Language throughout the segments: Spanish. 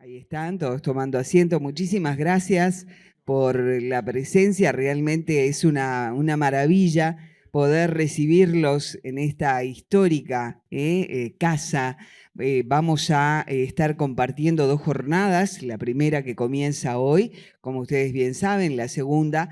Ahí están todos tomando asiento. Muchísimas gracias por la presencia. Realmente es una maravilla poder recibirlos en esta histórica casa. Vamos a estar compartiendo 2 jornadas. La primera que comienza hoy, como ustedes bien saben. La segunda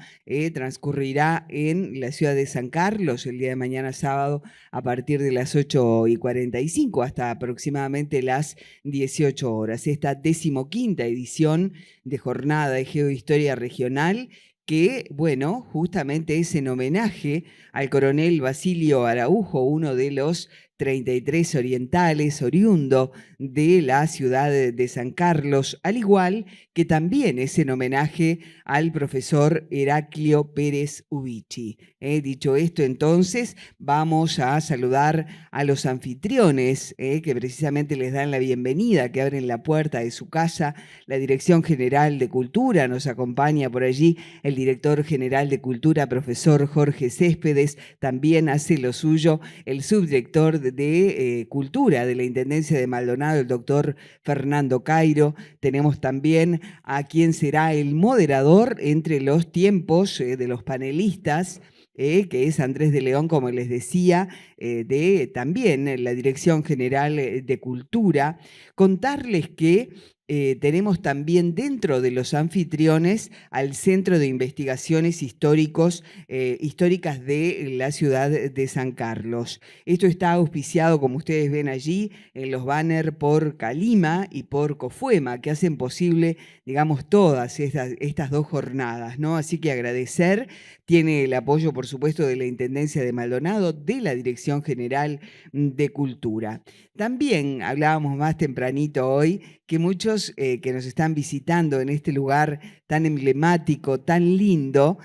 transcurrirá en la ciudad de San Carlos el día de mañana sábado a partir de las 8:45 hasta aproximadamente las 18 horas. Esta 15ª edición de Jornada de Geohistoria Regional que, bueno, justamente es en homenaje al coronel Basilio Araujo, uno de los 33 orientales, oriundo de la ciudad de San Carlos, al igual que también es en homenaje al profesor Heraclio Pérez Ubichi. Dicho esto, entonces, vamos a saludar a los anfitriones que precisamente les dan la bienvenida, que abren la puerta de su casa. La Dirección General de Cultura nos acompaña por allí, el director general de Cultura, profesor Jorge Céspedes, también hace lo suyo el subdirector de Cultura de la Intendencia de Maldonado, el doctor Fernando Cairo. Tenemos también a quien será el moderador entre los tiempos de los panelistas, que es Andrés de León, como les decía, de también la Dirección General de Cultura. Contarles que tenemos también dentro de los anfitriones al Centro de Investigaciones Históricas de la ciudad de San Carlos. Esto está auspiciado, como ustedes ven allí, en los banners por Calima y por Cofuema, que hacen posible, digamos, todas estas 2 jornadas, ¿no? Así que agradecer. Tiene el apoyo, por supuesto, de la Intendencia de Maldonado, de la Dirección General de Cultura. También hablábamos más tempranito hoy que muchos que nos están visitando en este lugar tan emblemático, tan lindo,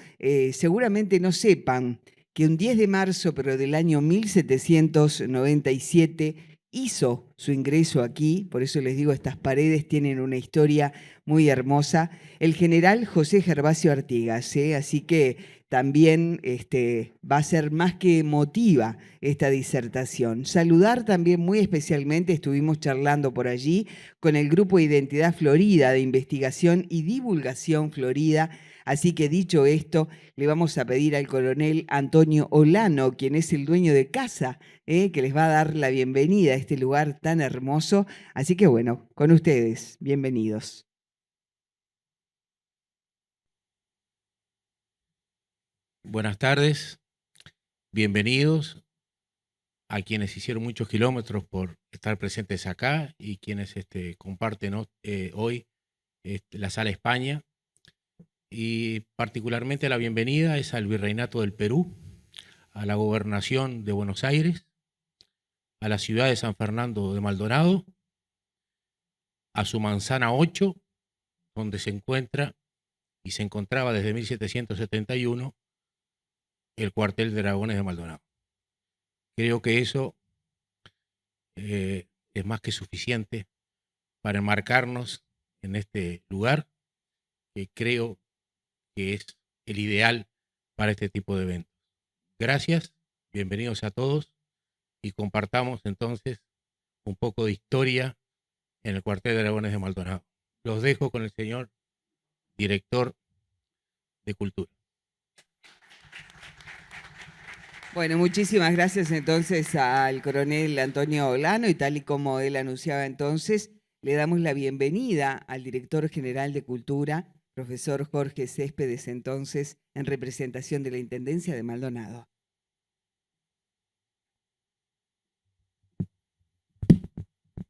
seguramente no sepan que un 10 de marzo, pero del año 1797, hizo su ingreso aquí. Por eso les digo, estas paredes tienen una historia muy hermosa, el general José Gervasio Artigas. Así que también va a ser más que emotiva esta disertación. Saludar también muy especialmente, estuvimos charlando por allí, con el Grupo Identidad Florida de Investigación y Divulgación Florida. Así que dicho esto, le vamos a pedir al coronel Antonio Olano, quien es el dueño de casa, que les va a dar la bienvenida a este lugar tan hermoso. Así que bueno, con ustedes, bienvenidos. Buenas tardes, bienvenidos a quienes hicieron muchos kilómetros por estar presentes acá y quienes comparten hoy la Sala España. Y particularmente la bienvenida es al Virreinato del Perú, a la Gobernación de Buenos Aires, a la ciudad de San Fernando de Maldonado, a su Manzana 8, donde se encuentra y se encontraba desde 1771 el cuartel de Dragones de Maldonado. Creo que eso es más que suficiente para enmarcarnos en este lugar, que creo que es el ideal para este tipo de eventos. Gracias, bienvenidos a todos y compartamos entonces un poco de historia en el cuartel de Dragones de Maldonado. Los dejo con el señor director de Cultura. Bueno, muchísimas gracias entonces al coronel Antonio Olano, y tal y como él anunciaba entonces, le damos la bienvenida al director general de Cultura, profesor Jorge Céspedes, entonces, en representación de la Intendencia de Maldonado.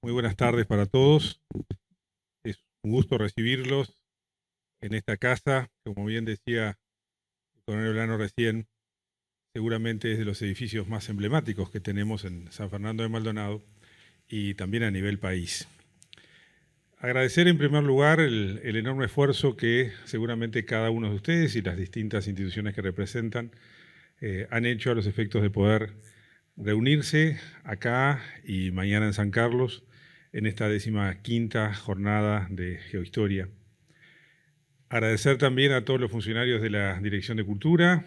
Muy buenas tardes para todos. Es un gusto recibirlos en esta casa, como bien decía el coronel Olano recién, seguramente es de los edificios más emblemáticos que tenemos en San Fernando de Maldonado y también a nivel país. Agradecer en primer lugar el enorme esfuerzo que seguramente cada uno de ustedes y las distintas instituciones que representan han hecho a los efectos de poder reunirse acá y mañana en San Carlos en esta 15ª jornada de Geohistoria. Agradecer también a todos los funcionarios de la Dirección de Cultura,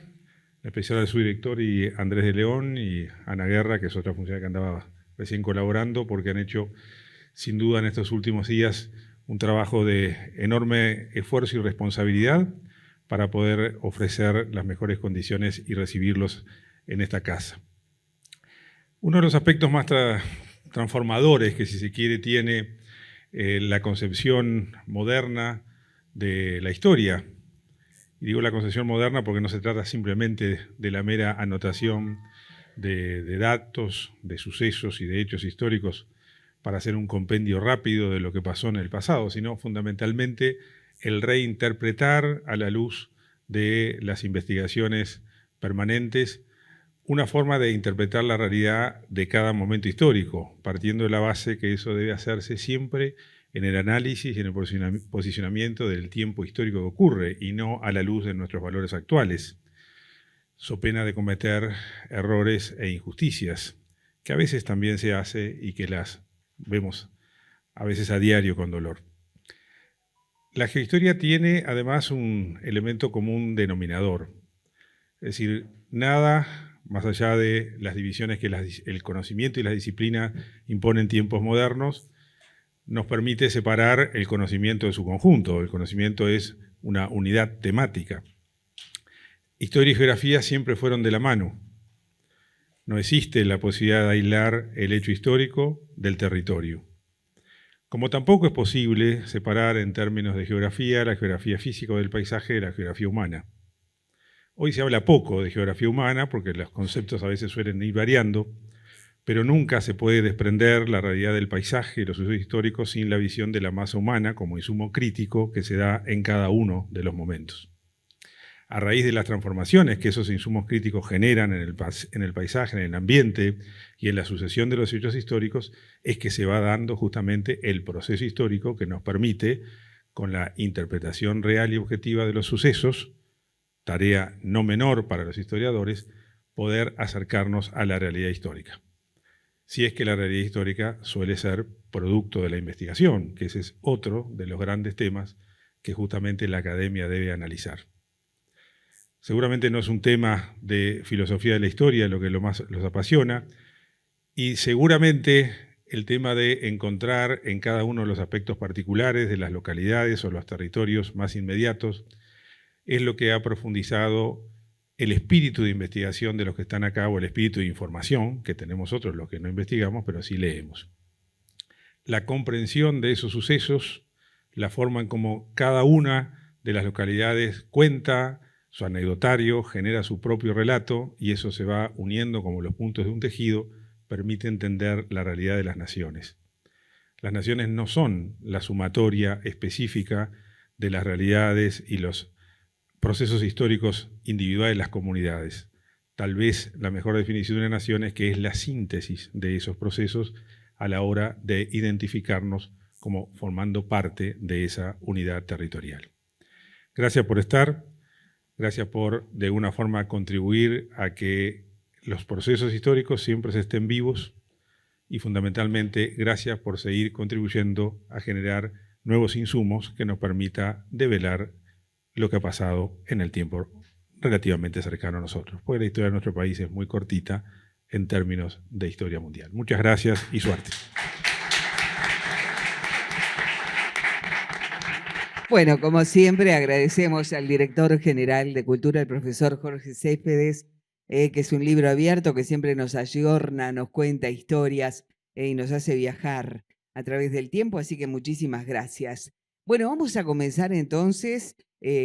en especial al subdirector y Andrés de León y Ana Guerra, que es otra funcionaria que andaba recién colaborando, porque han hecho sin duda en estos últimos días un trabajo de enorme esfuerzo y responsabilidad para poder ofrecer las mejores condiciones y recibirlos en esta casa. Uno de los aspectos más transformadores que, si se quiere, tiene la concepción moderna de la historia. Y digo la concepción moderna porque no se trata simplemente de la mera anotación de datos, de sucesos y de hechos históricos para hacer un compendio rápido de lo que pasó en el pasado, sino fundamentalmente el reinterpretar a la luz de las investigaciones permanentes una forma de interpretar la realidad de cada momento histórico, partiendo de la base que eso debe hacerse siempre en el análisis y en el posicionamiento del tiempo histórico que ocurre y no a la luz de nuestros valores actuales, so pena de cometer errores e injusticias, que a veces también se hace y que las vemos a veces a diario con dolor. La geohistoria tiene además un elemento común denominador, es decir, nada más allá de las divisiones que el conocimiento y la disciplina imponen en tiempos modernos, nos permite separar el conocimiento de su conjunto. El conocimiento es una unidad temática. Historia y geografía siempre fueron de la mano. No existe la posibilidad de aislar el hecho histórico del territorio. Como tampoco es posible separar en términos de geografía la geografía física del paisaje de la geografía humana. Hoy se habla poco de geografía humana porque los conceptos a veces suelen ir variando, pero nunca se puede desprender la realidad del paisaje y los sucesos históricos sin la visión de la masa humana como insumo crítico que se da en cada uno de los momentos. A raíz de las transformaciones que esos insumos críticos generan en el paisaje, en el ambiente y en la sucesión de los hechos históricos, es que se va dando justamente el proceso histórico que nos permite, con la interpretación real y objetiva de los sucesos, tarea no menor para los historiadores, poder acercarnos a la realidad histórica. Si es que la realidad histórica suele ser producto de la investigación, que ese es otro de los grandes temas que justamente la academia debe analizar. Seguramente no es un tema de filosofía de la historia lo que más los apasiona, y seguramente el tema de encontrar en cada uno de los aspectos particulares de las localidades o los territorios más inmediatos es lo que ha profundizado el espíritu de investigación de los que están acá, o el espíritu de información que tenemos otros, los que no investigamos, pero sí leemos. La comprensión de esos sucesos, la forma en cómo cada una de las localidades cuenta su anecdotario, genera su propio relato, y eso se va uniendo como los puntos de un tejido, permite entender la realidad de las naciones. Las naciones no son la sumatoria específica de las realidades y los procesos históricos individuales de las comunidades. Tal vez la mejor definición de una nación es que es la síntesis de esos procesos a la hora de identificarnos como formando parte de esa unidad territorial. Gracias por estar, gracias por de alguna forma contribuir a que los procesos históricos siempre estén vivos, y fundamentalmente gracias por seguir contribuyendo a generar nuevos insumos que nos permita develar lo que ha pasado en el tiempo relativamente cercano a nosotros, porque la historia de nuestro país es muy cortita en términos de historia mundial. Muchas gracias y suerte. Bueno, como siempre, agradecemos al director general de Cultura, el profesor Jorge Céspedes, que es un libro abierto que siempre nos ayorna, nos cuenta historias y nos hace viajar a través del tiempo, así que muchísimas gracias. Bueno, vamos a comenzar entonces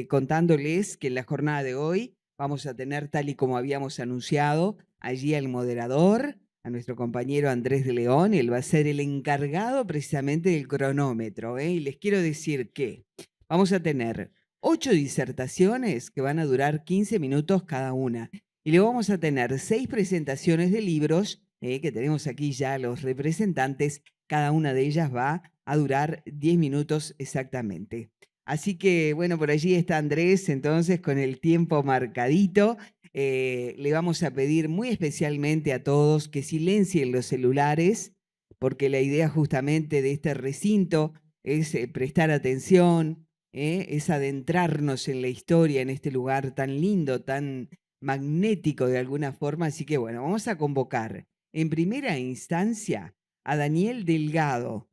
contándoles que en la jornada de hoy vamos a tener, tal y como habíamos anunciado, allí al moderador, a nuestro compañero Andrés de León. Él va a ser el encargado precisamente del cronómetro, y les quiero decir que vamos a tener 8 disertaciones que van a durar 15 minutos cada una, y luego vamos a tener 6 presentaciones de libros, que tenemos aquí ya los representantes. Cada una de ellas va a durar 10 minutos exactamente. Así que, bueno, por allí está Andrés, entonces, con el tiempo marcadito. Le vamos a pedir muy especialmente a todos que silencien los celulares, porque la idea justamente de este recinto es prestar atención, es adentrarnos en la historia, en este lugar tan lindo, tan magnético de alguna forma. Así que, bueno, vamos a convocar en primera instancia a Daniel Delgado.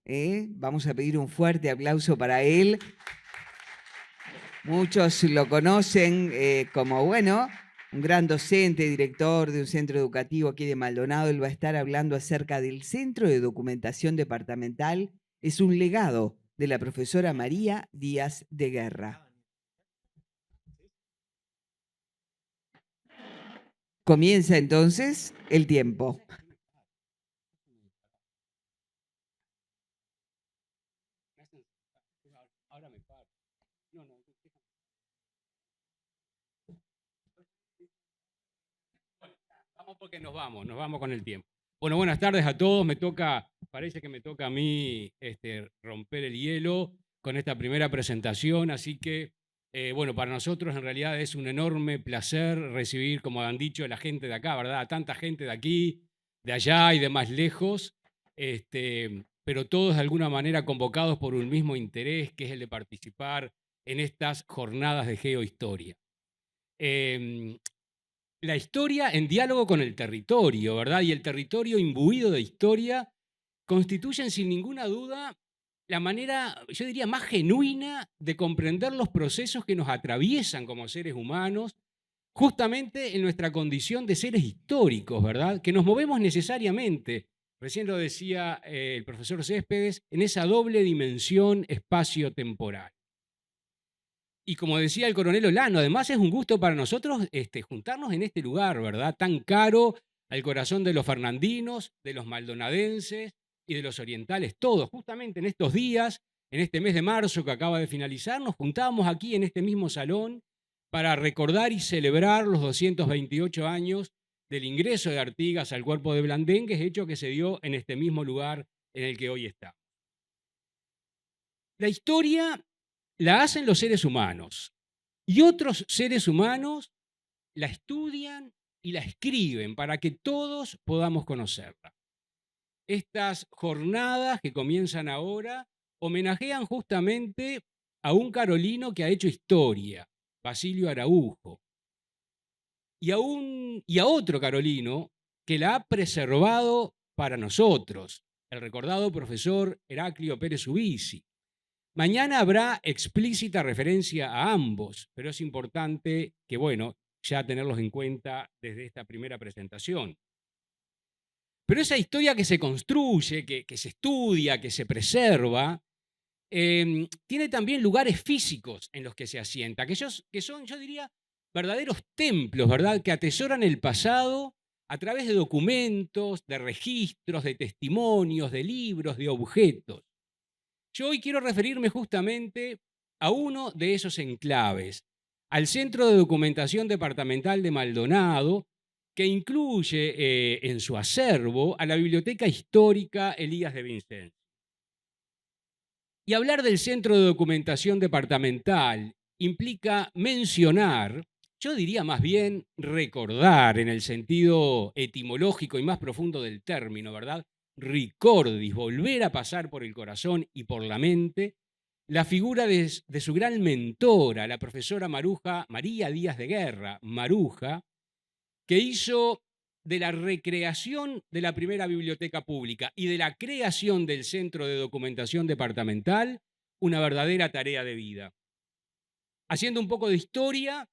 Vamos a pedir un fuerte aplauso para él. Muchos lo conocen como, bueno, un gran docente, director de un centro educativo aquí de Maldonado. Él va a estar hablando acerca del Centro de Documentación Departamental. Es un legado de la profesora María Díaz de Guerra. Comienza entonces el tiempo. Vamos porque nos vamos con el tiempo. Bueno, buenas tardes a todos. Parece que me toca a mí romper el hielo con esta primera presentación, así que, bueno, para nosotros en realidad es un enorme placer recibir, como han dicho, a la gente de acá, ¿verdad? A tanta gente de aquí, de allá y de más lejos, pero todos de alguna manera convocados por un mismo interés, que es el de participar en estas jornadas de geohistoria. La historia en diálogo con el territorio, ¿verdad? Y el territorio imbuido de historia constituyen sin ninguna duda la manera, yo diría, más genuina de comprender los procesos que nos atraviesan como seres humanos, justamente en nuestra condición de seres históricos, ¿verdad? Que nos movemos necesariamente, recién lo decía el profesor Céspedes, en esa doble dimensión espacio-temporal. Y como decía el coronel Olano, además es un gusto para nosotros juntarnos en este lugar, ¿verdad? Tan caro al corazón de los fernandinos, de los maldonadenses y de los orientales, todos. Justamente en estos días, en este mes de marzo que acaba de finalizar, nos juntábamos aquí en este mismo salón para recordar y celebrar los 228 años del ingreso de Artigas al cuerpo de Blandengues, hecho que se dio en este mismo lugar en el que hoy está. La historia la hacen los seres humanos y otros seres humanos la estudian y la escriben para que todos podamos conocerla. Estas jornadas que comienzan ahora homenajean justamente a un carolino que ha hecho historia, Basilio Araujo, y a otro carolino que la ha preservado para nosotros, el recordado profesor Heraclio Pérez Ubisi. Mañana habrá explícita referencia a ambos, pero es importante que, bueno, ya tenerlos en cuenta desde esta primera presentación. Pero esa historia que se construye, que se estudia, que se preserva, tiene también lugares físicos en los que se asienta, que son, yo diría, verdaderos templos, ¿verdad?, que atesoran el pasado a través de documentos, de registros, de testimonios, de libros, de objetos. Yo hoy quiero referirme justamente a uno de esos enclaves, al Centro de Documentación Departamental de Maldonado, que incluye en su acervo a la Biblioteca Histórica Elías de Vincenzi. Y hablar del Centro de Documentación Departamental implica mencionar, yo diría más bien recordar en el sentido etimológico y más profundo del término, ¿verdad? Ricordis, volver a pasar por el corazón y por la mente, la figura de su gran mentora, la profesora María Díaz de Guerra, Maruja, que hizo de la recreación de la primera biblioteca pública y de la creación del Centro de Documentación Departamental una verdadera tarea de vida. Haciendo un poco de historia,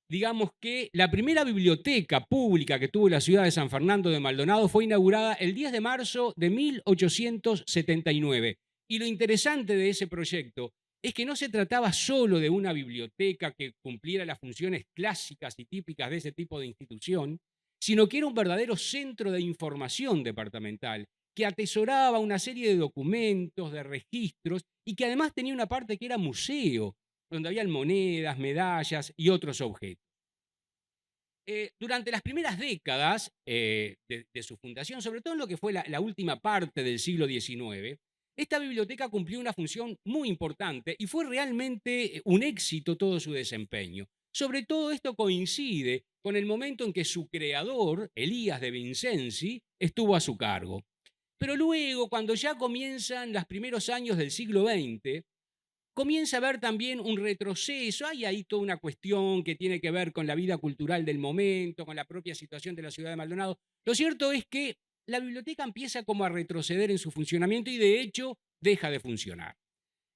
digamos que la primera biblioteca pública que tuvo la ciudad de San Fernando de Maldonado fue inaugurada el 10 de marzo de 1879. Y lo interesante de ese proyecto es que no se trataba solo de una biblioteca que cumpliera las funciones clásicas y típicas de ese tipo de institución, sino que era un verdadero centro de información departamental que atesoraba una serie de documentos, de registros, y que además tenía una parte que era museo, donde habían monedas, medallas y otros objetos. Durante las primeras décadas de su fundación, sobre todo en lo que fue la última parte del siglo XIX, esta biblioteca cumplió una función muy importante y fue realmente un éxito todo su desempeño. Sobre todo esto coincide con el momento en que su creador, Elías de Vincenzi, estuvo a su cargo. Pero luego, cuando ya comienzan los primeros años del siglo XX, comienza a haber también un retroceso. Hay ahí toda una cuestión que tiene que ver con la vida cultural del momento, con la propia situación de la ciudad de Maldonado. Lo cierto es que la biblioteca empieza como a retroceder en su funcionamiento y de hecho deja de funcionar.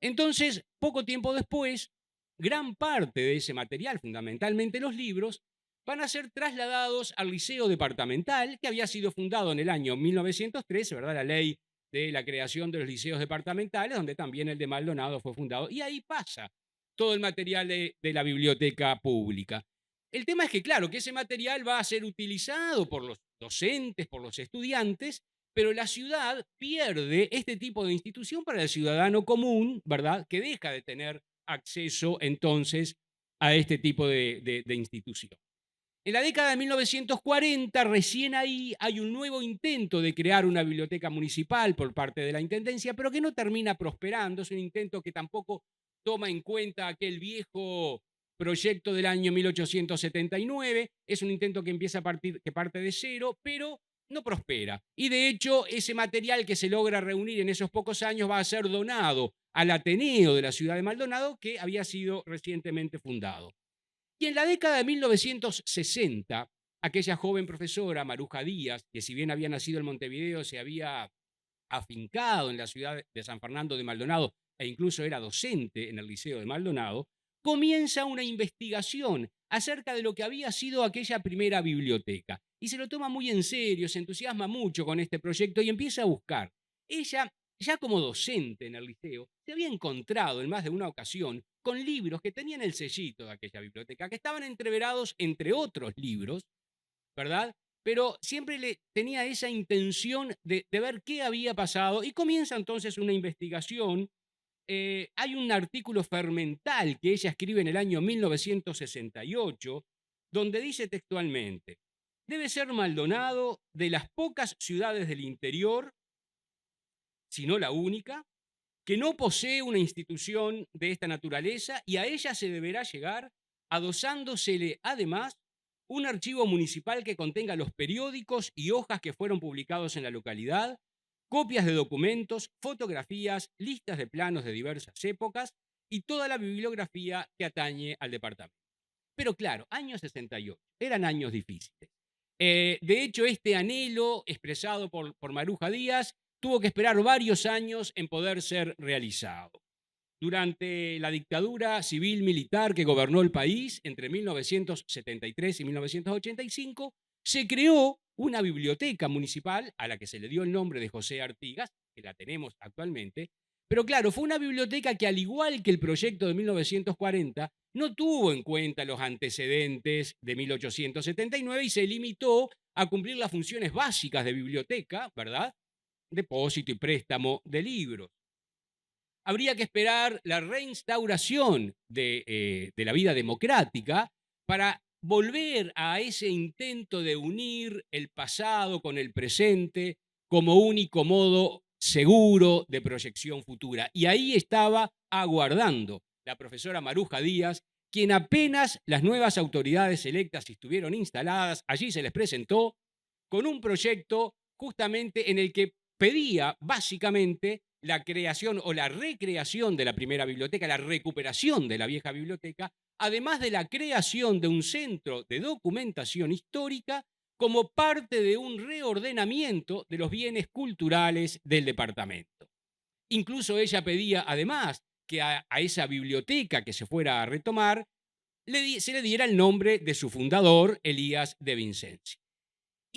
Entonces, poco tiempo después, gran parte de ese material, fundamentalmente los libros, van a ser trasladados al Liceo Departamental, que había sido fundado en el año 1913, ¿verdad? La ley de la creación de los liceos departamentales, donde también el de Maldonado fue fundado. Y ahí pasa todo el material de la biblioteca pública. El tema es que, claro, que ese material va a ser utilizado por los docentes, por los estudiantes, pero la ciudad pierde este tipo de institución para el ciudadano común, ¿verdad? Que deja de tener acceso entonces a este tipo de institución. En la década de 1940, recién ahí hay un nuevo intento de crear una biblioteca municipal por parte de la Intendencia, pero que no termina prosperando. Es un intento que tampoco toma en cuenta aquel viejo proyecto del año 1879. Es un intento que que parte de cero, pero no prospera. Y de hecho, ese material que se logra reunir en esos pocos años va a ser donado al Ateneo de la ciudad de Maldonado, que había sido recientemente fundado. Y en la década de 1960, aquella joven profesora, Maruja Díaz, que si bien había nacido en Montevideo, se había afincado en la ciudad de San Fernando de Maldonado e incluso era docente en el Liceo de Maldonado, comienza una investigación acerca de lo que había sido aquella primera biblioteca. Y se lo toma muy en serio, se entusiasma mucho con este proyecto y empieza a buscar. Ella, ya como docente en el liceo, se había encontrado en más de una ocasión con libros que tenían el sellito de aquella biblioteca, que estaban entreverados entre otros libros, ¿verdad? Pero siempre tenía esa intención de ver qué había pasado y comienza entonces una investigación. Hay un artículo fermental que ella escribe en el año 1968, donde dice textualmente: debe ser Maldonado de las pocas ciudades del interior, si no la única, que no posee una institución de esta naturaleza y a ella se deberá llegar adosándosele además un archivo municipal que contenga los periódicos y hojas que fueron publicados en la localidad, copias de documentos, fotografías, listas de planos de diversas épocas y toda la bibliografía que atañe al departamento. Pero claro, años 68, eran años difíciles. De hecho, este anhelo expresado por Maruja Díaz tuvo que esperar varios años en poder ser realizado. Durante la dictadura civil-militar que gobernó el país entre 1973 y 1985, se creó una biblioteca municipal a la que se le dio el nombre de José Artigas, que la tenemos actualmente, pero claro, fue una biblioteca que, al igual que el proyecto de 1940, no tuvo en cuenta los antecedentes de 1879 y se limitó a cumplir las funciones básicas de biblioteca, ¿verdad? Depósito y préstamo de libros. Habría que esperar la reinstauración de la vida democrática para volver a ese intento de unir el pasado con el presente como único modo seguro de proyección futura. Y ahí estaba aguardando la profesora Maruja Díaz, quien apenas las nuevas autoridades electas estuvieron instaladas, allí se les presentó con un proyecto justamente en el que pedía básicamente la creación o la recreación de la primera biblioteca, la recuperación de la vieja biblioteca, además de la creación de un centro de documentación histórica como parte de un reordenamiento de los bienes culturales del departamento. Incluso ella pedía, además, que a esa biblioteca que se fuera a retomar se le diera el nombre de su fundador, Elías de Vincenzi.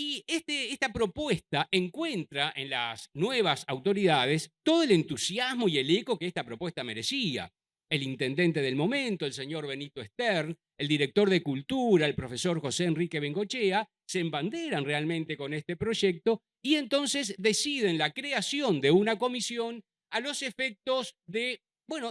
Y esta propuesta encuentra en las nuevas autoridades todo el entusiasmo y el eco que esta propuesta merecía. El intendente del momento, el señor Benito Stern, el director de Cultura, el profesor José Enrique Bengochea, se embanderan realmente con este proyecto y entonces deciden la creación de una comisión a los efectos de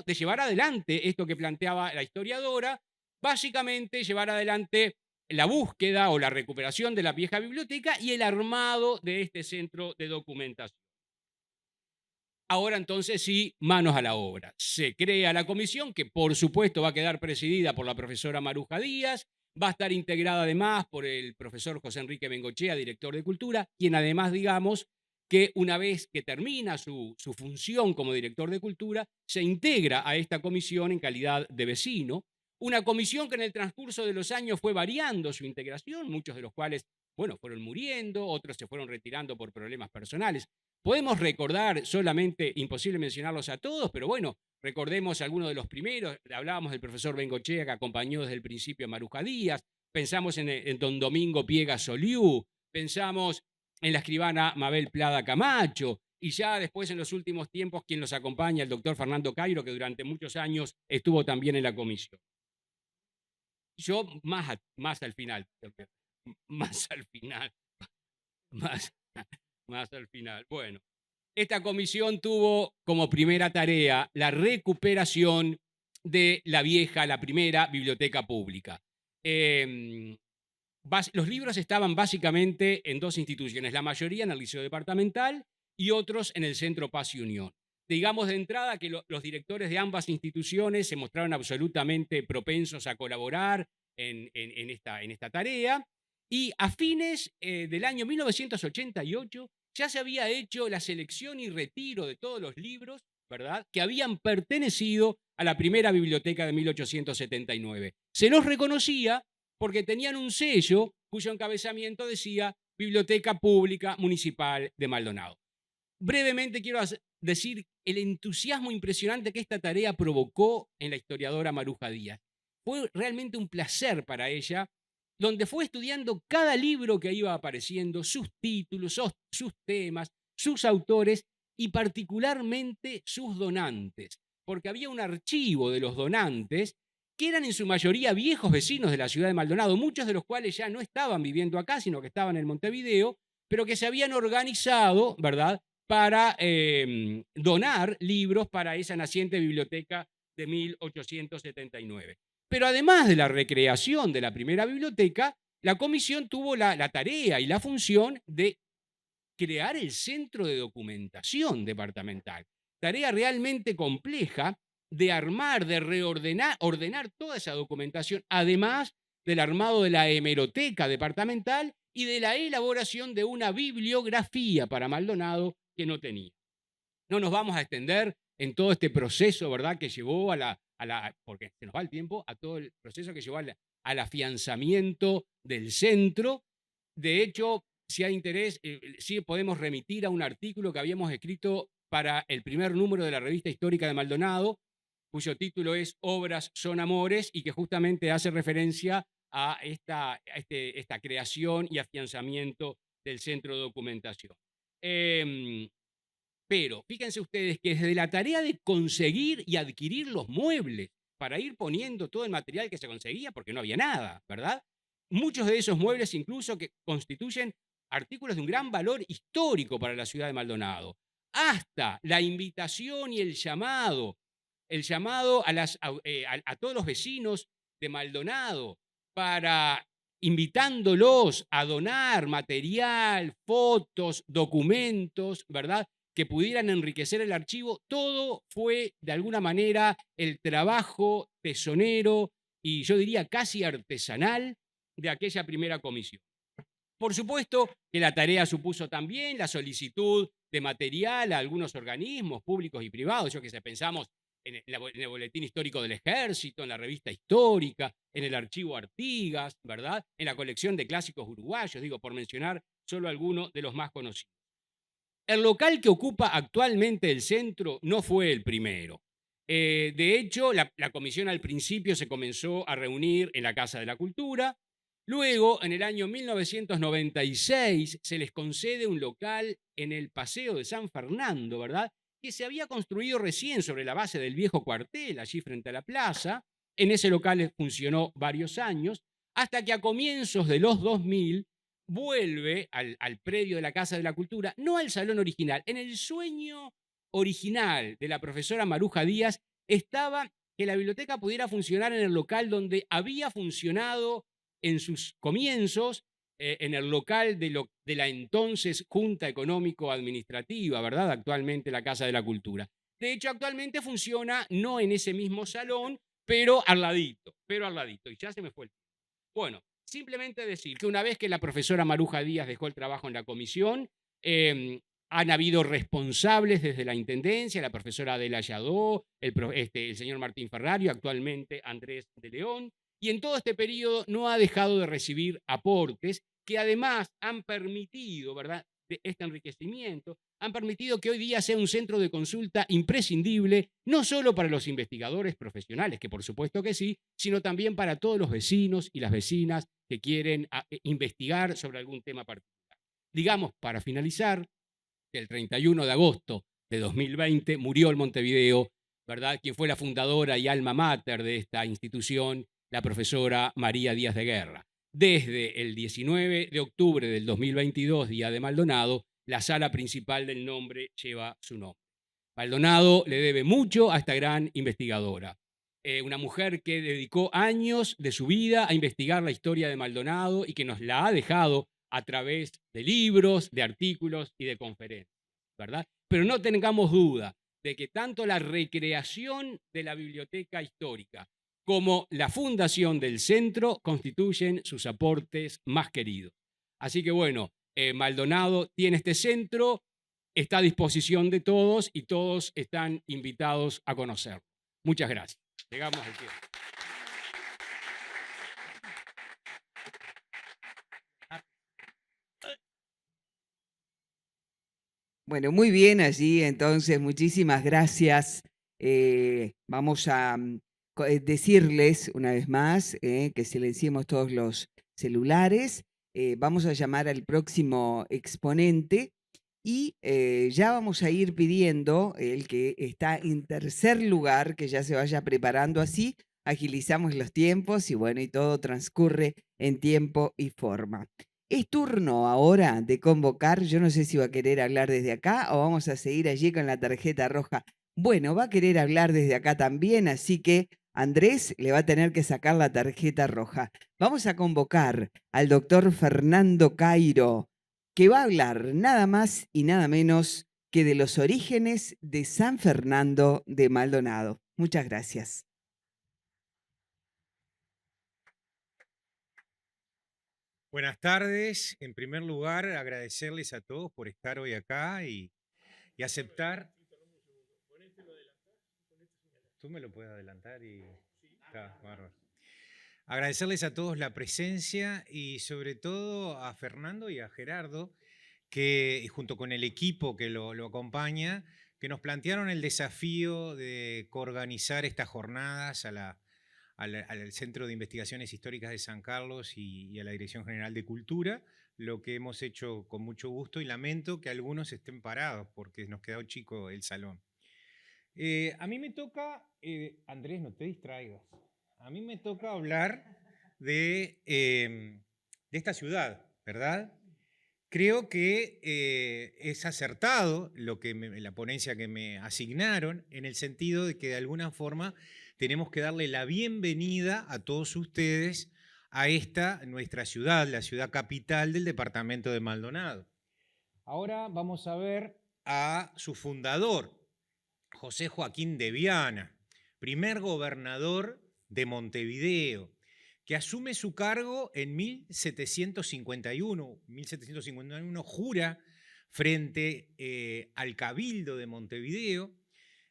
llevar adelante esto que planteaba la historiadora, básicamente llevar adelante la búsqueda o la recuperación de la vieja biblioteca y el armado de este centro de documentación. Ahora entonces sí, manos a la obra. Se crea la comisión, que por supuesto va a quedar presidida por la profesora Maruja Díaz, va a estar integrada además por el profesor José Enrique Bengochea, director de Cultura, quien además, digamos, que una vez que termina su función como director de Cultura, se integra a esta comisión en calidad de vecino. Una comisión que en el transcurso de los años fue variando su integración, muchos de los cuales bueno, fueron muriendo, otros se fueron retirando por problemas personales. Podemos recordar solamente, imposible mencionarlos a todos, pero bueno, recordemos algunos de los primeros. Hablábamos del profesor Bengochea, que acompañó desde el principio a Maruja Díaz. Pensamos en don Domingo Piega Soliú. Pensamos en la escribana Mabel Plada Camacho. Y ya después, en los últimos tiempos, quien nos acompaña, el doctor Fernando Cairo, que durante muchos años estuvo también en la comisión. Yo más al final, más al final, más al final. Bueno, esta comisión tuvo como primera tarea la recuperación de la primera biblioteca pública. Los libros estaban básicamente en dos instituciones, la mayoría en el Liceo Departamental y otros en el Centro Paz y Unión. Digamos de entrada que los directores de ambas instituciones se mostraron absolutamente propensos a colaborar en esta tarea, y a fines del año 1988 ya se había hecho la selección y retiro de todos los libros, ¿verdad?, que habían pertenecido a la primera biblioteca de 1879. Se los reconocía porque tenían un sello cuyo encabezamiento decía Biblioteca Pública Municipal de Maldonado. Brevemente quiero decir el entusiasmo impresionante que esta tarea provocó en la historiadora Maruja Díaz. Fue realmente un placer para ella, donde fue estudiando cada libro que iba apareciendo, sus títulos, sus temas, sus autores y particularmente sus donantes, porque había un archivo de los donantes que eran en su mayoría viejos vecinos de la ciudad de Maldonado, muchos de los cuales ya no estaban viviendo acá, sino que estaban en Montevideo, pero que se habían organizado, ¿verdad?, para donar libros para esa naciente biblioteca de 1879. Pero además de la recreación de la primera biblioteca, la comisión tuvo la tarea y la función de crear el Centro de Documentación Departamental. Tarea realmente compleja de armar, de ordenar toda esa documentación, además del armado de la hemeroteca departamental y de la elaboración de una bibliografía para Maldonado que no tenía. No nos vamos a extender en todo este proceso, ¿verdad?, que llevó porque se nos va el tiempo, a todo el proceso que llevó al afianzamiento del centro. De hecho, si hay interés, sí podemos remitir a un artículo que habíamos escrito para el primer número de la Revista Histórica de Maldonado, cuyo título es Obras son amores, y que justamente hace referencia a esta creación y afianzamiento del Centro de Documentación. Pero fíjense ustedes que desde la tarea de conseguir y adquirir los muebles para ir poniendo todo el material que se conseguía, porque no había nada, ¿verdad? Muchos de esos muebles incluso que constituyen artículos de un gran valor histórico para la ciudad de Maldonado, hasta la invitación y el llamado a todos los vecinos de Maldonado para invitándolos a donar material, fotos, documentos, ¿verdad?, que pudieran enriquecer el archivo. Todo fue, de alguna manera, el trabajo tesonero y yo diría casi artesanal de aquella primera comisión. Por supuesto que la tarea supuso también la solicitud de material a algunos organismos públicos y privados. Yo que sé, pensamos en el Boletín Histórico del Ejército, en la Revista Histórica, en el Archivo Artigas, ¿verdad?, en la colección de clásicos uruguayos, digo, por mencionar solo algunos de los más conocidos. El local que ocupa actualmente el centro no fue el primero. De hecho, la comisión al principio se comenzó a reunir en la Casa de la Cultura. Luego, en el año 1996, se les concede un local en el Paseo de San Fernando, ¿verdad?, que se había construido recién sobre la base del viejo cuartel, allí frente a la plaza. En ese local funcionó varios años, hasta que a comienzos de los 2000 vuelve al predio de la Casa de la Cultura, no al salón original. En el sueño original de la profesora Maruja Díaz estaba que la biblioteca pudiera funcionar en el local donde había funcionado en sus comienzos, en el local de la entonces Junta Económico-Administrativa, ¿verdad?, actualmente la Casa de la Cultura. De hecho, actualmente funciona no en ese mismo salón, pero al ladito, y ya se me fue el tiempo. Bueno, simplemente decir que una vez que la profesora Maruja Díaz dejó el trabajo en la comisión, han habido responsables desde la Intendencia, la profesora Adela Lladó, el señor Martín Ferrario, actualmente Andrés de León, y en todo este periodo no ha dejado de recibir aportes que además han permitido, ¿verdad?, de este enriquecimiento, han permitido que hoy día sea un centro de consulta imprescindible, no solo para los investigadores profesionales, que por supuesto que sí, sino también para todos los vecinos y las vecinas que quieren investigar sobre algún tema particular. Digamos, para finalizar, el 31 de agosto de 2020 murió en Montevideo, ¿verdad?, quien fue la fundadora y alma mater de esta institución, la profesora María Díaz de Guerra. Desde el 19 de octubre del 2022, Día de Maldonado, la sala principal del nombre lleva su nombre. Maldonado le debe mucho a esta gran investigadora. Una mujer que dedicó años de su vida a investigar la historia de Maldonado y que nos la ha dejado a través de libros, de artículos y de conferencias, ¿verdad? Pero no tengamos duda de que tanto la recreación de la biblioteca histórica como la fundación del centro constituyen sus aportes más queridos. Así que bueno, Maldonado tiene este centro, está a disposición de todos y todos están invitados a conocerlo. Muchas gracias. Llegamos al tiempo. Bueno, muy bien allí, entonces, muchísimas gracias. Vamos a decirles una vez más que silenciemos todos los celulares. Vamos a llamar al próximo exponente y ya vamos a ir pidiendo el que está en tercer lugar, que ya se vaya preparando, así agilizamos los tiempos y bueno, y todo transcurre en tiempo y forma. Es turno ahora de convocar, yo no sé si va a querer hablar desde acá o vamos a seguir allí con la tarjeta roja. Bueno, va a querer hablar desde acá también, así que Andrés le va a tener que sacar la tarjeta roja. Vamos a convocar al doctor Fernando Cairo, que va a hablar nada más y nada menos que de los orígenes de San Fernando de Maldonado. Muchas gracias. Buenas tardes. En primer lugar, agradecerles a todos por estar hoy acá y aceptar. Tú me lo puedes adelantar y está bárbaro. Agradecerles a todos la presencia y sobre todo a Fernando y a Gerardo, que junto con el equipo que lo acompaña, que nos plantearon el desafío de coorganizar estas jornadas al Centro de Investigaciones Históricas de San Carlos y a la Dirección General de Cultura, lo que hemos hecho con mucho gusto y lamento que algunos estén parados porque nos quedó chico el salón. A mí me toca, Andrés, no te distraigas, a mí me toca hablar de esta ciudad, ¿verdad? Creo que es acertado la ponencia que me asignaron, en el sentido de que de alguna forma tenemos que darle la bienvenida a todos ustedes a esta nuestra ciudad, la ciudad capital del departamento de Maldonado. Ahora vamos a ver a su fundador, José Joaquín de Viana, primer gobernador de Montevideo, que asume su cargo en 1751. 1751 jura frente al Cabildo de Montevideo.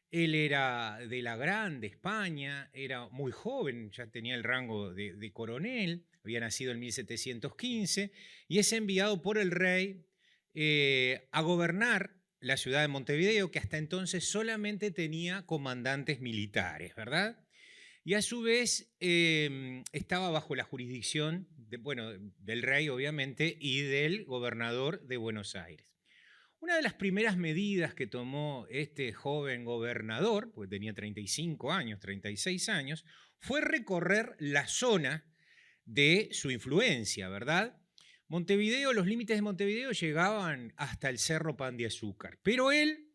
Él era de la Grande España, era muy joven, ya tenía el rango de coronel, había nacido en 1715, y es enviado por el rey a gobernar la ciudad de Montevideo, que hasta entonces solamente tenía comandantes militares, ¿verdad? Y a su vez estaba bajo la jurisdicción del rey, obviamente, y del gobernador de Buenos Aires. Una de las primeras medidas que tomó este joven gobernador, pues tenía 35 años, 36 años, fue recorrer la zona de su influencia, ¿verdad? Montevideo, los límites de Montevideo llegaban hasta el Cerro Pan de Azúcar, pero él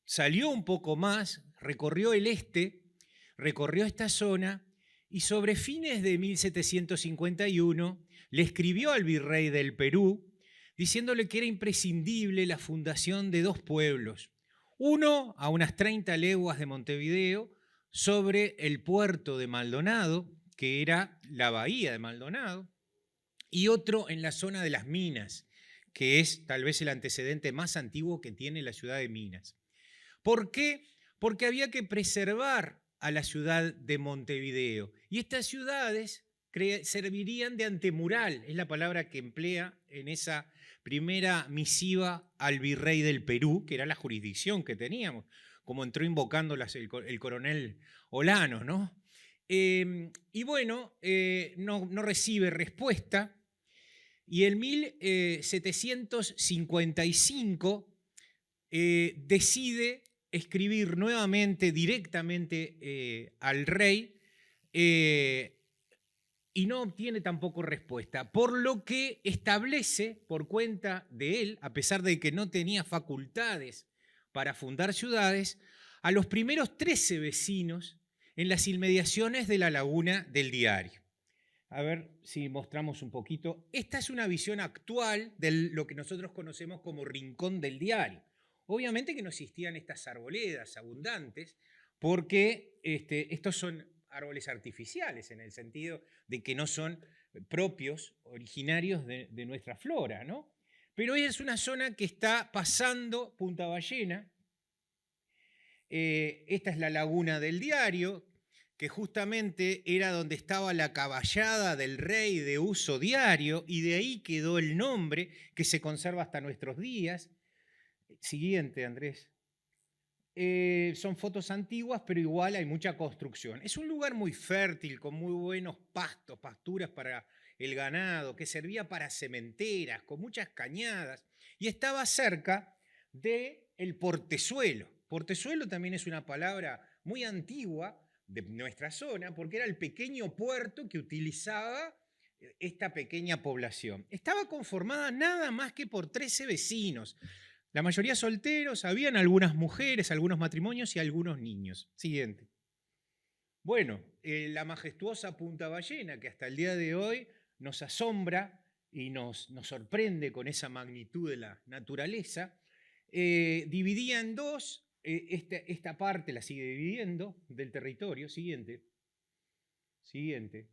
salió un poco más, recorrió el este, recorrió esta zona y sobre fines de 1751 le escribió al virrey del Perú diciéndole que era imprescindible la fundación de dos pueblos, uno a unas 30 leguas de Montevideo, sobre el puerto de Maldonado, que era la bahía de Maldonado, y otro en la zona de las Minas, que es tal vez el antecedente más antiguo que tiene la ciudad de Minas. ¿Por qué? Porque había que preservar a la ciudad de Montevideo. Y estas ciudades servirían de antemural, es la palabra que emplea en esa primera misiva al virrey del Perú, que era la jurisdicción que teníamos, como entró invocándolas el coronel Olano, ¿no? Y bueno, no recibe respuesta, y en 1755 decide escribir nuevamente, directamente al rey, y no obtiene tampoco respuesta, por lo que establece por cuenta de él, a pesar de que no tenía facultades para fundar ciudades, a los primeros 13 vecinos en las inmediaciones de la laguna del Diario. A ver si mostramos un poquito. Esta es una visión actual de lo que nosotros conocemos como Rincón del Diario. Obviamente que no existían estas arboledas abundantes, porque estos son árboles artificiales, en el sentido de que no son propios, originarios de nuestra flora, ¿no? Pero hoy es una zona que está pasando Punta Ballena. Esta es la laguna del Diario, que justamente era donde estaba la caballada del rey de uso diario, y de ahí quedó el nombre que se conserva hasta nuestros días. Siguiente, Andrés. Son fotos antiguas, pero igual hay mucha construcción. Es un lugar muy fértil, con muy buenos pastos, pasturas para el ganado, que servía para cementeras, con muchas cañadas, y estaba cerca del portezuelo. Portezuelo también es una palabra muy antigua de nuestra zona, porque era el pequeño puerto que utilizaba esta pequeña población. Estaba conformada nada más que por 13 vecinos. La mayoría solteros, habían algunas mujeres, algunos matrimonios y algunos niños. Siguiente. Bueno, la majestuosa Punta Ballena, que hasta el día de hoy nos asombra y nos sorprende con esa magnitud de la naturaleza, dividía en dos. Esta parte la sigue dividiendo del territorio. Siguiente. Siguiente.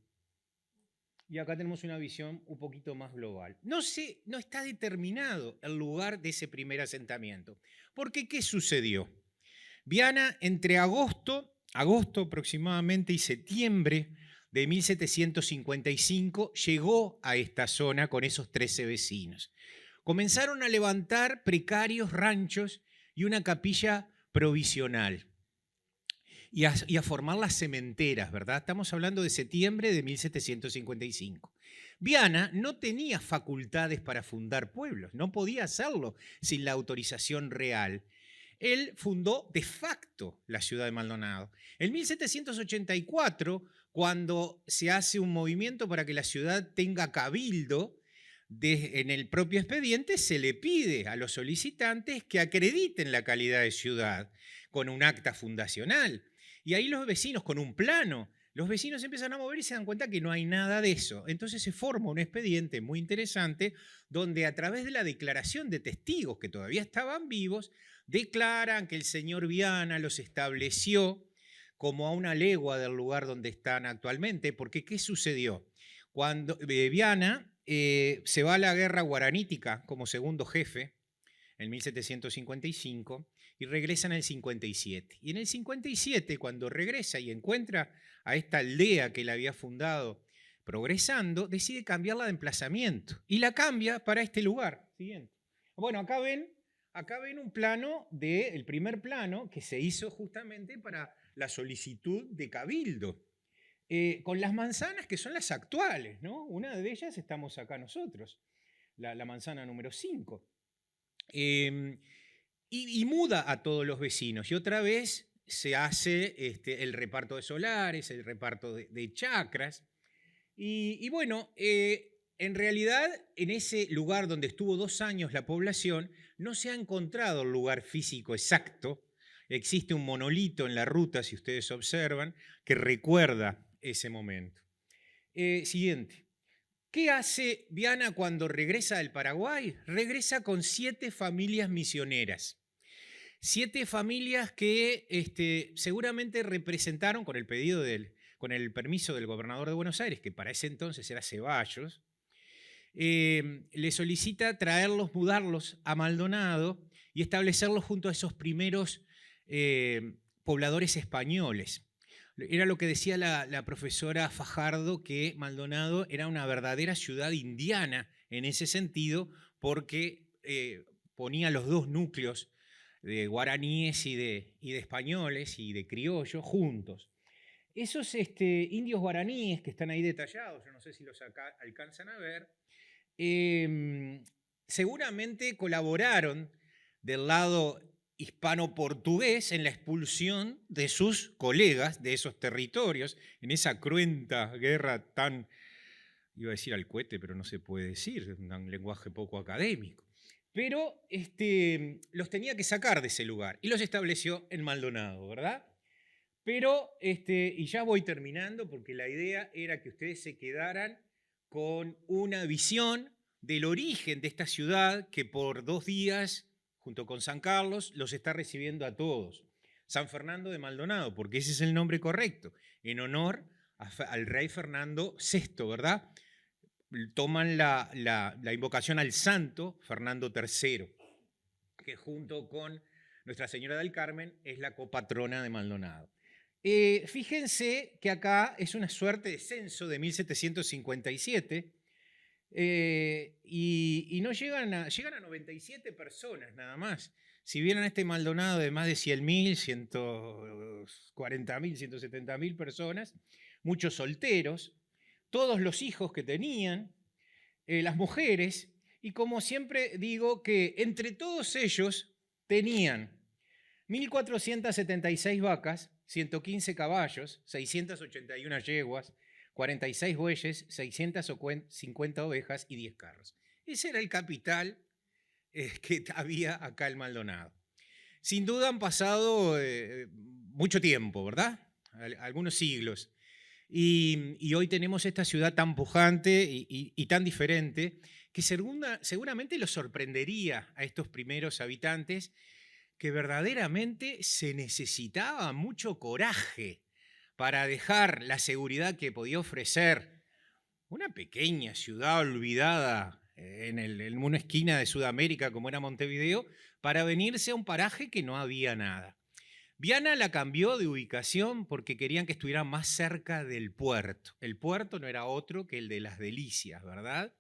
Y acá tenemos una visión un poquito más global. No está determinado el lugar de ese primer asentamiento. Porque, ¿qué sucedió? Viana, entre agosto aproximadamente, y septiembre de 1755, llegó a esta zona con esos 13 vecinos. Comenzaron a levantar precarios ranchos y una capilla provisional. Y a formar las cementeras, ¿verdad? Estamos hablando de septiembre de 1755. Viana no tenía facultades para fundar pueblos, no podía hacerlo sin la autorización real. Él fundó de facto la ciudad de Maldonado. En 1784, cuando se hace un movimiento para que la ciudad tenga cabildo, en el propio expediente se le pide a los solicitantes que acrediten la calidad de ciudad con un acta fundacional. Y ahí los vecinos, con un plano, los vecinos empiezan a mover y se dan cuenta que no hay nada de eso. Entonces se forma un expediente muy interesante donde, a través de la declaración de testigos que todavía estaban vivos, declaran que el señor Viana los estableció como a una legua del lugar donde están actualmente. Porque, ¿qué sucedió? Cuando Viana se va a la guerra guaranítica como segundo jefe en 1755 y regresa en el 57. Y en el 57, cuando regresa y encuentra a esta aldea que él había fundado progresando, decide cambiarla de emplazamiento y la cambia para este lugar. Siguiente. Bueno, acá ven un plano, el primer plano que se hizo justamente para la solicitud de cabildo. Con las manzanas que son las actuales, ¿no? Una de ellas estamos acá nosotros, la manzana número 5. Y muda a todos los vecinos. Y otra vez se hace el reparto de solares, el reparto de chacras. Y bueno, en realidad, en ese lugar donde estuvo 2 años la población, no se ha encontrado el lugar físico exacto. Existe un monolito en la ruta, si ustedes observan, que recuerda ese momento. Siguiente. ¿Qué hace Viana cuando regresa del Paraguay? Regresa con 7 familias misioneras. 7 familias que seguramente representaron, con el permiso del gobernador de Buenos Aires, que para ese entonces era Ceballos, le solicita mudarlos a Maldonado y establecerlos junto a esos primeros pobladores españoles. Era lo que decía la profesora Fajardo, que Maldonado era una verdadera ciudad indiana en ese sentido, porque ponía los dos núcleos de guaraníes y de españoles y de criollos juntos. Esos indios guaraníes que están ahí detallados, yo no sé si los alcanzan a ver, seguramente colaboraron del lado hispano-portugués en la expulsión de sus colegas de esos territorios, en esa cruenta guerra tan, iba a decir al cohete, pero no se puede decir, es un lenguaje poco académico. Pero los tenía que sacar de ese lugar y los estableció en Maldonado, ¿verdad? Pero, y ya voy terminando, porque la idea era que ustedes se quedaran con una visión del origen de esta ciudad que por 2 días, junto con San Carlos, los está recibiendo a todos. San Fernando de Maldonado, porque ese es el nombre correcto, en honor al rey Fernando VI, ¿verdad? Toman la invocación al santo Fernando III, que junto con Nuestra Señora del Carmen es la copatrona de Maldonado. Fíjense que acá es una suerte de censo de 1757 y no llegan a 97 personas nada más. Si vieran este Maldonado de más de 100.000, 140.000, 170.000 personas, muchos solteros, todos los hijos que tenían, las mujeres, y como siempre digo que entre todos ellos tenían 1.476 vacas, 115 caballos, 681 yeguas, 46 bueyes, 650 ovejas y 10 carros. Ese era el capital que había acá en Maldonado. Sin duda han pasado mucho tiempo, ¿verdad? Algunos siglos. Y hoy tenemos esta ciudad tan pujante y tan diferente que seguramente los sorprendería a estos primeros habitantes que verdaderamente se necesitaba mucho coraje para dejar la seguridad que podía ofrecer una pequeña ciudad olvidada en una esquina de Sudamérica como era Montevideo, para venirse a un paraje que no había nada. Viana la cambió de ubicación porque querían que estuviera más cerca del puerto. El puerto no era otro que el de Las Delicias, ¿verdad?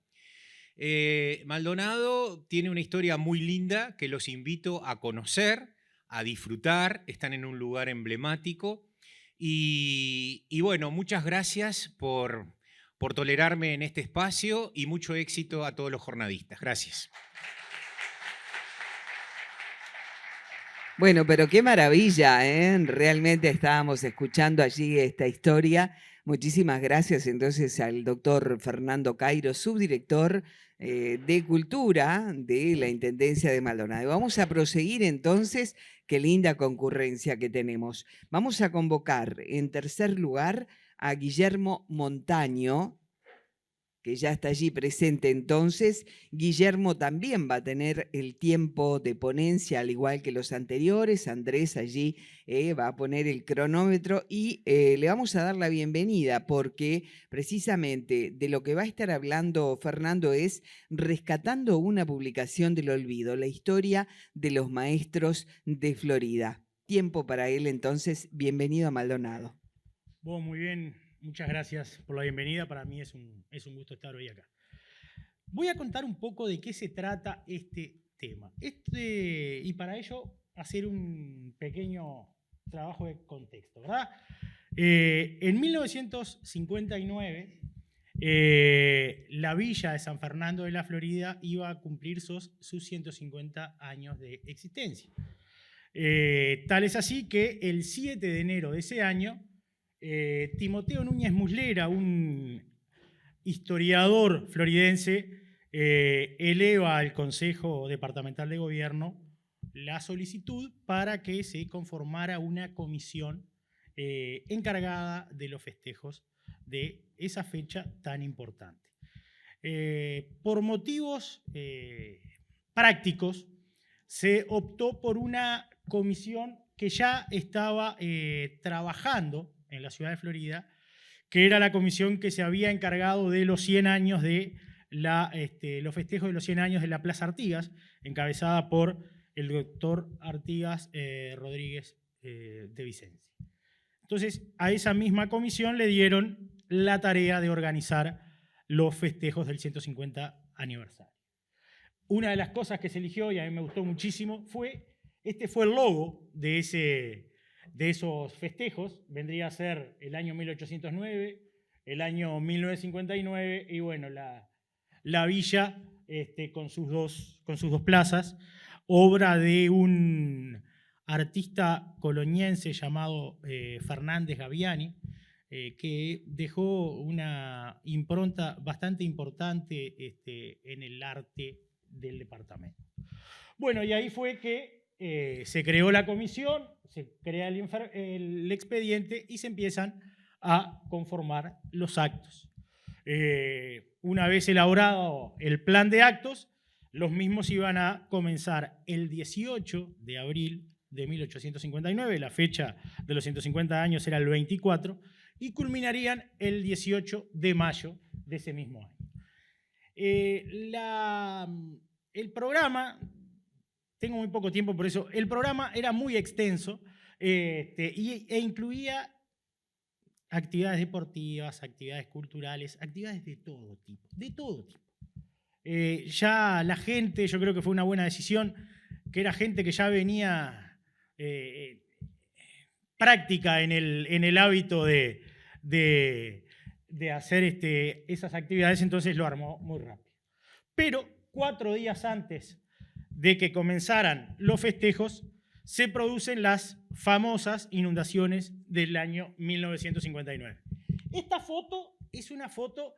Maldonado tiene una historia muy linda que los invito a conocer, a disfrutar. Están en un lugar emblemático. Y bueno, muchas gracias por tolerarme en este espacio y mucho éxito a todos los jornadistas. Gracias. Bueno, pero qué maravilla, ¿eh? Realmente estábamos escuchando allí esta historia. Muchísimas gracias entonces al doctor Fernando Cairo, subdirector de Cultura de la Intendencia de Maldonado. Vamos a proseguir entonces, qué linda concurrencia que tenemos. Vamos a convocar en tercer lugar a Guillermo Montaño, que ya está allí presente entonces. Guillermo también va a tener el tiempo de ponencia, al igual que los anteriores. Andrés allí va a poner el cronómetro y le vamos a dar la bienvenida porque precisamente de lo que va a estar hablando Fernando es rescatando una publicación del olvido, la historia de los maestros de Florida. Tiempo para él entonces. Bienvenido a Maldonado. Bueno, muy bien. Muchas gracias por la bienvenida. Para mí es un gusto estar hoy acá. Voy a contar un poco de qué se trata este tema. Y para ello hacer un pequeño trabajo de contexto, ¿verdad? En 1959, la villa de San Fernando de la Florida iba a cumplir sus 150 años de existencia. Tal es así que el 7 de enero de ese año, Timoteo Núñez Muslera, un historiador floridense, eleva al Consejo Departamental de Gobierno la solicitud para que se conformara una comisión encargada de los festejos de esa fecha tan importante. Por motivos prácticos, se optó por una comisión que ya estaba trabajando en la ciudad de Florida, que era la comisión que se había encargado de los 100 años de los festejos de los 100 años de la Plaza Artigas, encabezada por el doctor Artigas Rodríguez de Vicenzi. Entonces, a esa misma comisión le dieron la tarea de organizar los festejos del 150 aniversario. Una de las cosas que se eligió, y a mí me gustó muchísimo, fue el logo de esos festejos. Vendría a ser el año 1809, el año 1959 y bueno, la villa con sus dos plazas, obra de un artista coloniense llamado Fernández Gaviani, que dejó una impronta bastante importante en el arte del departamento. Bueno, y ahí fue que se creó la comisión, se crea el expediente y se empiezan a conformar los actos. Una vez elaborado el plan de actos, los mismos iban a comenzar el 18 de abril de 1859, la fecha de los 150 años era el 24, y culminarían el 18 de mayo de ese mismo año. El programa, tengo muy poco tiempo por eso, el programa era muy extenso e incluía actividades deportivas, actividades culturales, actividades de todo tipo, ya la gente, yo creo que fue una buena decisión, que era gente que ya venía práctica en el hábito de hacer esas actividades, entonces lo armó muy rápido. Pero 4 días antes de que comenzaran los festejos, se producen las famosas inundaciones del año 1959. Esta foto es una foto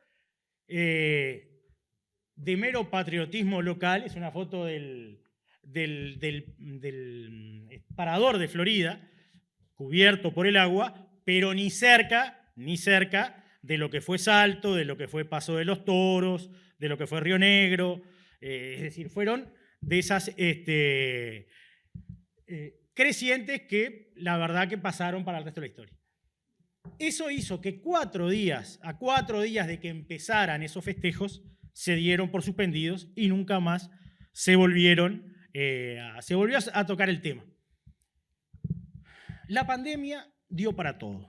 de mero patriotismo local, es una foto del parador de Florida, cubierto por el agua, pero ni cerca de lo que fue Salto, de lo que fue Paso de los Toros, de lo que fue Río Negro. Es decir, fueron de esas crecientes que la verdad que pasaron para el resto de la historia. Eso hizo que 4 días de que empezaran esos festejos se dieron por suspendidos y nunca más se volvió a tocar el tema. La pandemia dio para todo.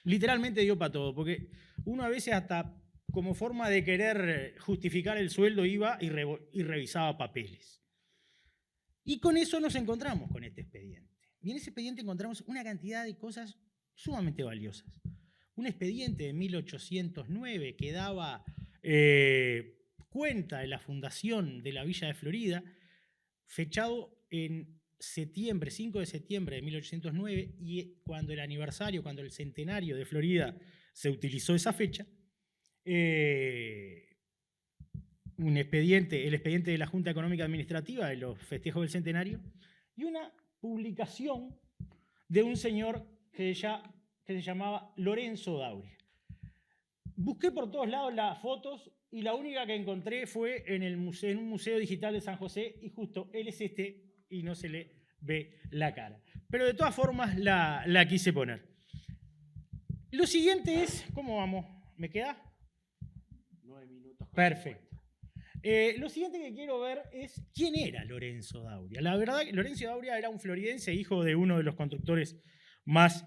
Literalmente dio para todo, porque uno a veces hasta como forma de querer justificar el sueldo iba y revisaba papeles. Y con eso nos encontramos con este expediente. Y en ese expediente encontramos una cantidad de cosas sumamente valiosas. Un expediente de 1809 que daba cuenta de la fundación de la Villa de Florida, fechado en septiembre, 5 de septiembre de 1809, y cuando el centenario de Florida se utilizó esa fecha, el expediente de la Junta Económica Administrativa de los festejos del centenario, y una publicación de un señor que se llamaba Lorenzo Dauria. Busqué por todos lados las fotos y la única que encontré fue en un museo digital de San José, y justo él es y no se le ve la cara. Pero de todas formas la quise poner. Lo siguiente es, ¿cómo vamos? ¿Me queda? 9 minutos. Perfecto. Lo siguiente que quiero ver es quién era Lorenzo Dauria. La verdad, Lorenzo Dauria era un floridense, hijo de uno de los constructores más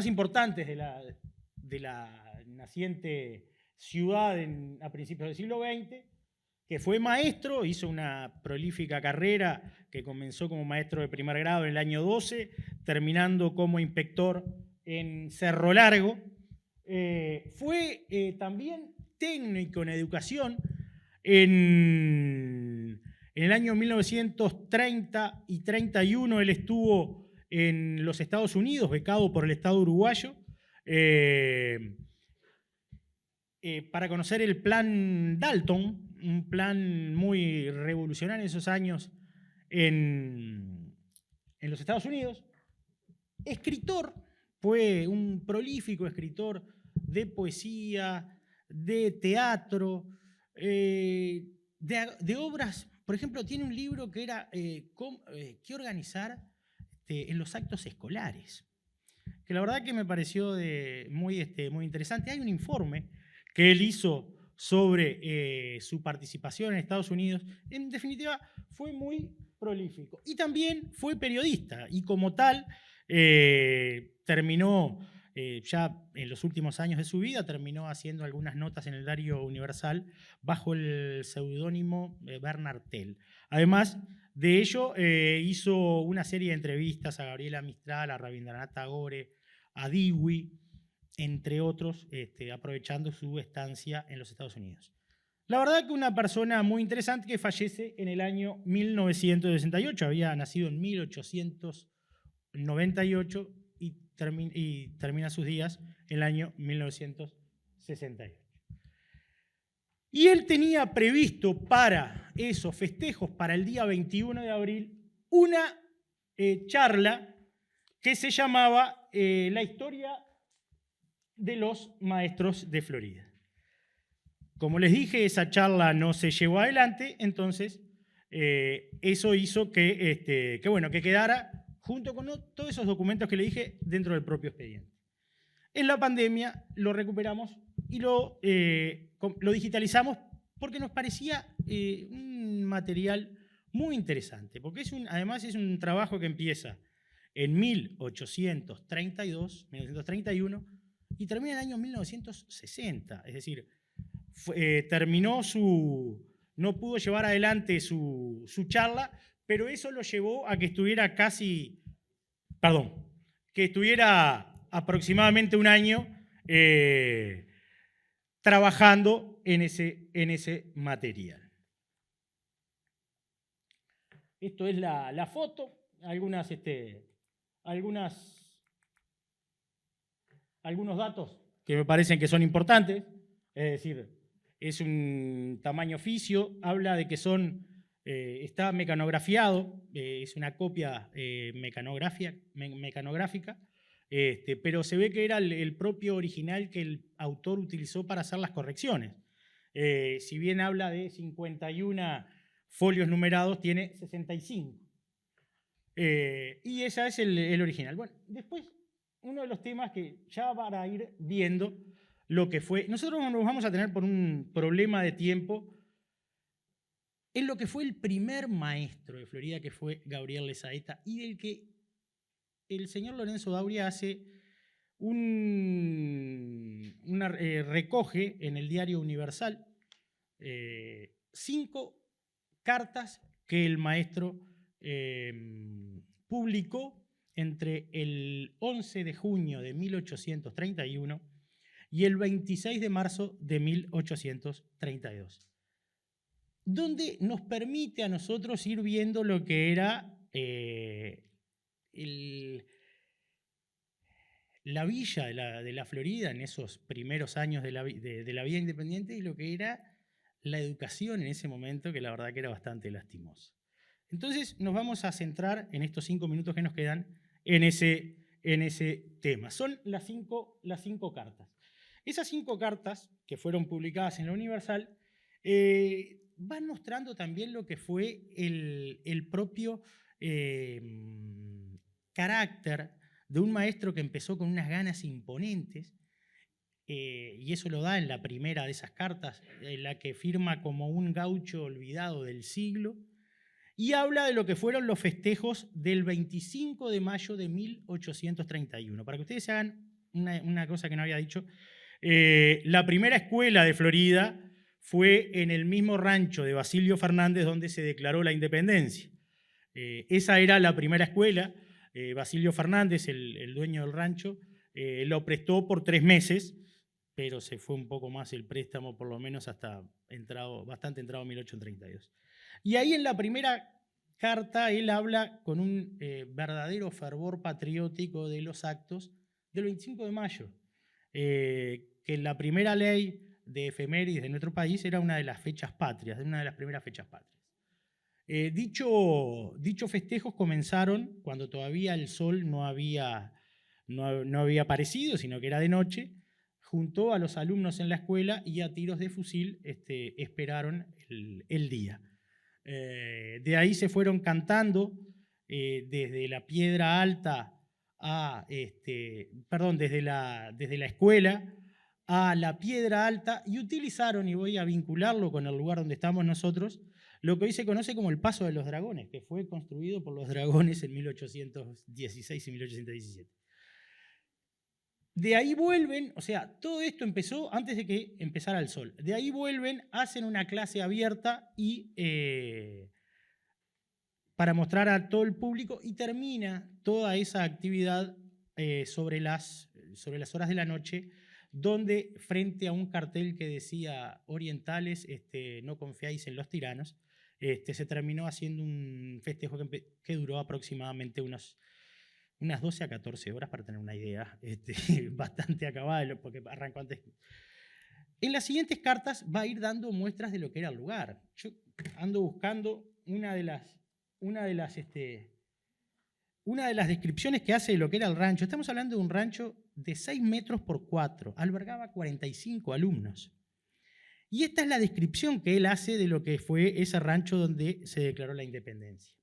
importantes de la naciente ciudad a principios del siglo XX, que fue maestro, hizo una prolífica carrera que comenzó como maestro de primer grado en el año 12, terminando como inspector en Cerro Largo. Fue también técnico en educación en el año 1930 y 31. Él estuvo en los Estados Unidos, becado por el Estado uruguayo, para conocer el plan Dalton, un plan muy revolucionario en esos años en los Estados Unidos. Escritor, fue un prolífico escritor de poesía, de teatro, de obras. Por ejemplo, tiene un libro que era ¿Qué organizar en los actos escolares? Que la verdad que me pareció muy interesante. Hay un informe que él hizo sobre su participación en Estados Unidos. En definitiva, fue muy prolífico. Y también fue periodista y como tal terminó, ya en los últimos años de su vida, terminó haciendo algunas notas en el Diario Universal bajo el seudónimo Bernard Tell. Además de ello, hizo una serie de entrevistas a Gabriela Mistral, a Rabindranath Tagore, a Dewey, entre otros, aprovechando su estancia en los Estados Unidos. La verdad que una persona muy interesante que fallece en el año 1968, había nacido en 1898 y termina sus días en el año 1968. Y él tenía previsto para esos festejos, para el día 21 de abril, una charla que se llamaba La historia de los maestros de Florida. Como les dije, esa charla no se llevó adelante, entonces eso hizo que quedara, junto con todos esos documentos que le dije, dentro del propio expediente. En la pandemia lo recuperamos y lo digitalizamos porque nos parecía un material muy interesante, porque además es un trabajo que empieza en 1931 y termina en el año 1960, es decir, no pudo llevar adelante su charla, pero eso lo llevó a que estuviera aproximadamente un año trabajando en ese material. Esto es la foto, algunos datos que me parecen que son importantes, es decir, es un tamaño oficio, habla de que está mecanografiado, es una copia mecanográfica, pero se ve que era el propio original que el autor utilizó para hacer las correcciones. Si bien habla de 51 folios numerados, tiene 65. Y ese es el original. Bueno, después, uno de los temas que ya para ir viendo lo que fue, nosotros nos vamos a tener por un problema de tiempo en lo que fue el primer maestro de Florida, que fue Gabriel Lezaeta, y del que el señor Lorenzo Dauria recoge en el Diario Universal 5 cartas que el maestro publicó entre el 11 de junio de 1831 y el 26 de marzo de 1832, donde nos permite a nosotros ir viendo lo que era la villa de la Florida en esos primeros años de la vida independiente y lo que era la educación en ese momento, que la verdad que era bastante lastimosa. Entonces nos vamos a centrar en estos 5 minutos que nos quedan en ese tema. Son las cinco cartas. Esas 5 cartas que fueron publicadas en la Universal van mostrando también lo que fue el propio carácter de un maestro que empezó con unas ganas imponentes, y eso lo da en la primera de esas cartas, en la que firma como un gaucho olvidado del siglo, y habla de lo que fueron los festejos del 25 de mayo de 1831. Para que ustedes se hagan una cosa que no había dicho, la primera escuela de Florida fue en el mismo rancho de Basilio Fernández donde se declaró la independencia. Esa era la primera escuela. Basilio Fernández, el dueño del rancho, lo prestó por 3 meses, pero se fue un poco más el préstamo, por lo menos hasta bastante entrado 1832. Y ahí en la primera carta él habla con un verdadero fervor patriótico de los actos del 25 de mayo, que la primera ley de efemérides de nuestro país era una de las fechas patrias, una de las primeras fechas patrias. Dichos festejos comenzaron cuando todavía el sol no había aparecido, sino que era de noche. Juntó a los alumnos en la escuela y a tiros de fusil esperaron el día. De ahí se fueron cantando desde la Piedra Alta desde la escuela a la Piedra Alta, y utilizaron, y voy a vincularlo con el lugar donde estamos nosotros, lo que hoy se conoce como el Paso de los Dragones, que fue construido por los dragones en 1816 y 1817. De ahí vuelven, o sea, todo esto empezó antes de que empezara el sol. De ahí vuelven, hacen una clase abierta y para mostrar a todo el público, y termina toda esa actividad sobre las horas de la noche, donde frente a un cartel que decía orientales, no confiáis en los tiranos, se terminó haciendo un festejo que duró aproximadamente unas 12 a 14 horas, para tener una idea, bastante acabada, porque arrancó antes. En las siguientes cartas va a ir dando muestras de lo que era el lugar. Yo ando buscando una de las descripciones que hace de lo que era el rancho. Estamos hablando de un rancho de 6 metros por 4, albergaba 45 alumnos. Y esta es la descripción que él hace de lo que fue ese rancho donde se declaró la independencia.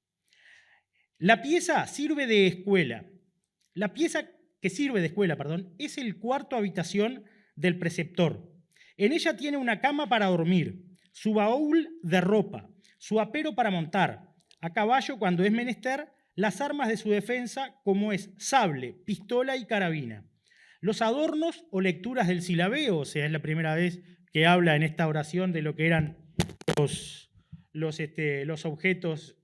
La pieza sirve de escuela. La pieza que sirve de escuela, es el cuarto habitación del preceptor. En ella tiene una cama para dormir, su baúl de ropa, su apero para montar, a caballo cuando es menester, las armas de su defensa como es sable, pistola y carabina. Los adornos o lecturas del silabeo, o sea, es la primera vez que habla en esta oración de lo que eran los objetos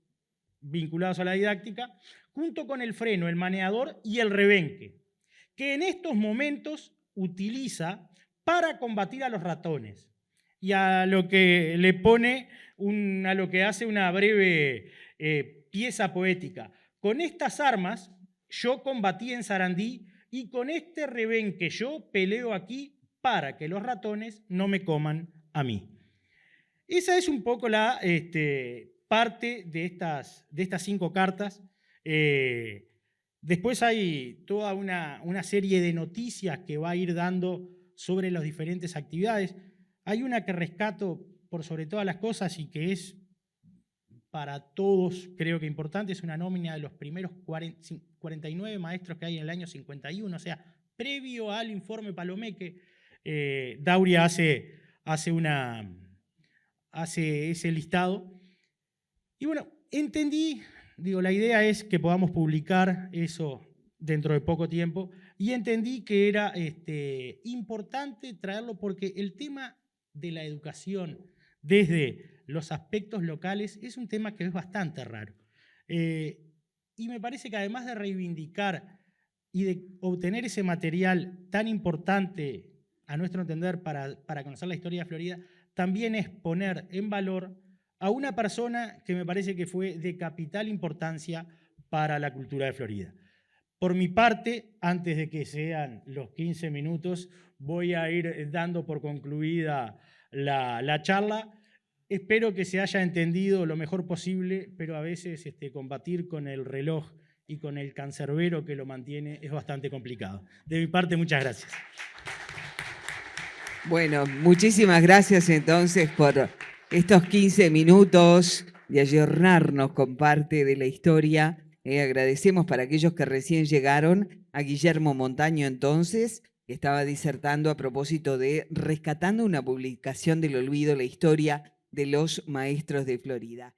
vinculados a la didáctica, junto con el freno, el maneador y el rebenque, que en estos momentos utiliza para combatir a los ratones y a lo que le pone, a lo que hace una breve pieza poética. Con estas armas yo combatí en Sarandí y con este rebenque yo peleo aquí para que los ratones no me coman a mí. Esa es un poco la parte de estas 5 cartas. Después hay toda una serie de noticias que va a ir dando sobre las diferentes actividades. Hay una que rescato por sobre todas las cosas y que es para todos creo que importante, es una nómina de los primeros 49 maestros que hay en el año 51, o sea, previo al informe Palomeque. Dauria hace ese listado. Y bueno, entendí, la idea es que podamos publicar eso dentro de poco tiempo, y entendí que era importante traerlo porque el tema de la educación desde los aspectos locales es un tema que es bastante raro. Y me parece que además de reivindicar y de obtener ese material tan importante, a nuestro entender, para conocer la historia de Florida, también es poner en valor a una persona que me parece que fue de capital importancia para la cultura de Florida. Por mi parte, antes de que sean los 15 minutos, voy a ir dando por concluida la charla. Espero que se haya entendido lo mejor posible, pero a veces combatir con el reloj y con el cancerbero que lo mantiene es bastante complicado. De mi parte, muchas gracias. Bueno, muchísimas gracias entonces por estos 15 minutos de ayornarnos con parte de la historia. Agradecemos para aquellos que recién llegaron a Guillermo Montaño entonces, que estaba disertando a propósito de Rescatando una publicación del olvido, la historia de los maestros de Florida.